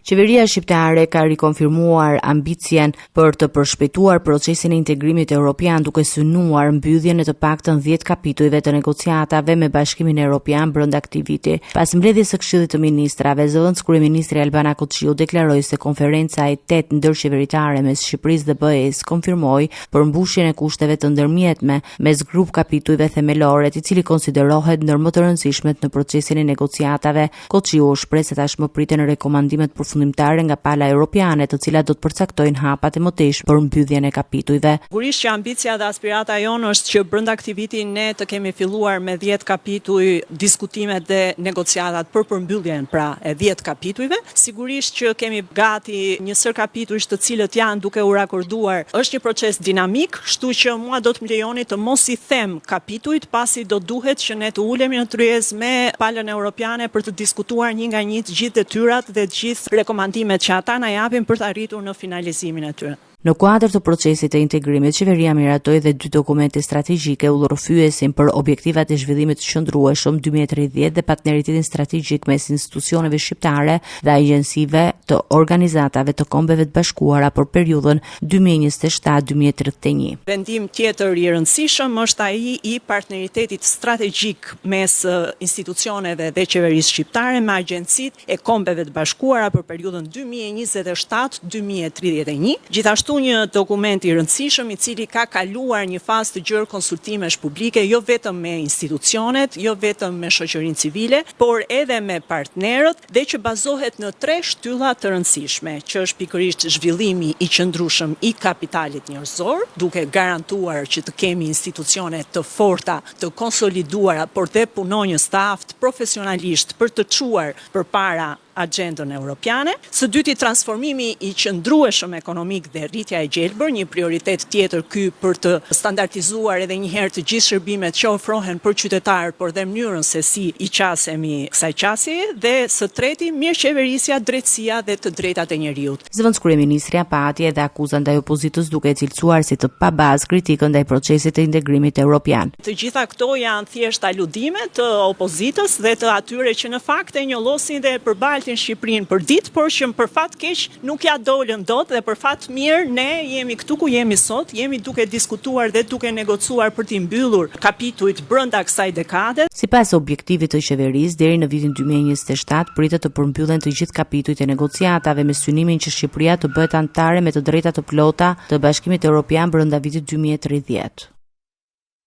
Qeveria shqiptare ka rikonfirmuar ambicien për të përshpejtuar procesin e integrimit evropian duke synuar mbylljen e të paktën 10 kapitujve të negociatave me Bashkimin Evropian brenda këtij viti. Pas mbledhjes së Këshillit të Ministrave, zëvendës kryeministri Albana Koçiu deklaroi se konferenca e 8 ndërqeveritare mes Shqipërisë dhe BE-s konfirmoi përmbushjen e kushteve të ndërmjetme mes grup kapitujve themelore, i cili konsiderohet ndër më të rëndësishmet në procesin e negociatave. Koçiu shpreh se tashmë priten rekomandimet përfundimtare nga pala europiane, të cilat do të përcaktojnë hapat e mëtejshme për mbylljen e kapitujve. Sigurisht që ambicia dhe aspirata jonë është që brenda këtij viti ne të kemi filluar me 10 kapituj diskutimet dhe negociatat për përmbylljen pra e 10 kapitujve. Sigurisht që kemi gati një sër kapitujsh të cilët janë duke u rakorduar. Është një proces dinamik, kështu që mua do të më lejoni të mos i them kapitujt, pasi do duhet që ne të ulemi në tryezë me palën europiane për të diskutuar një nga një të gjithë detyrat dhe të gjithë rekomandimet që ata na japin për të arritur në finalizimin e tyre. Në kuadër të procesit të integrimit, qeveria miratoi dhe 2 dokumente strategjike udhërrofyesin për objektivat e zhvillimit të qëndrueshëm 2030 dhe partneritetin strategjik mes institucioneve shqiptare dhe agjensive të organizatave të Kombeve të Bashkuara për periudhën 2027-2031. Vendim tjetër i rëndësishëm është ai i partneritetit strategjik mes institucioneve dhe qeverisë shqiptare me agjencitë e Kombeve të Bashkuara për periudhën 2027-2031. Gjithashtu një dokument i rëndësishëm i cili ka kaluar një fazë të gjerë konsultimesh publike, jo vetëm me institucionet, jo vetëm me shoqërinë civile, por edhe me partnerët dhe që bazohet në 3 shtylla të rëndësishme, që është pikërisht zhvillimi i qëndrueshëm i kapitalit njerëzor, duke garantuar që të kemi institucione të forta, të konsoliduara, por dhe punonjës të aftë profesionalisht për të çuar përpara agendën europiane. Së dyti, transformimi i qëndrueshëm ekonomik dhe rritja e gjelbër, një prioritet tjetër ky për të standardizuar edhe një herë të gjithë shërbimet që ofrohen për qytetarë, por dhe mënyrën se si i qasemi kësaj qasjeje, dhe së treti, mirëqeverisja, drejtësia dhe të drejtat e njerëzit. Zëvendës kryeministri pati edhe akuzën ndaj opozitës duke cilësuar si të pabazë kritikën ndaj procesit të integrimit evropian. Të gjitha këto janë thjesht aludime të opozitës dhe të atyre që në fakt e njollosin dhe përbaltin Shqipërinë për ditë, por që për fat keq nuk ja dolën dot dhe për fat mirë ne jemi këtu ku jemi sot, jemi duke diskutuar dhe duke negociuar për t'i mbyllur kapitujt brenda kësaj dekade. Sipas objektivit të qeverisë, deri në vitin 2027 pritet të përmbyllen të gjithë kapitujt e negociatave me synimin që Shqipëria të bëhet anëtare me të drejta të plota të Bashkimit Evropian brenda vitit 2030.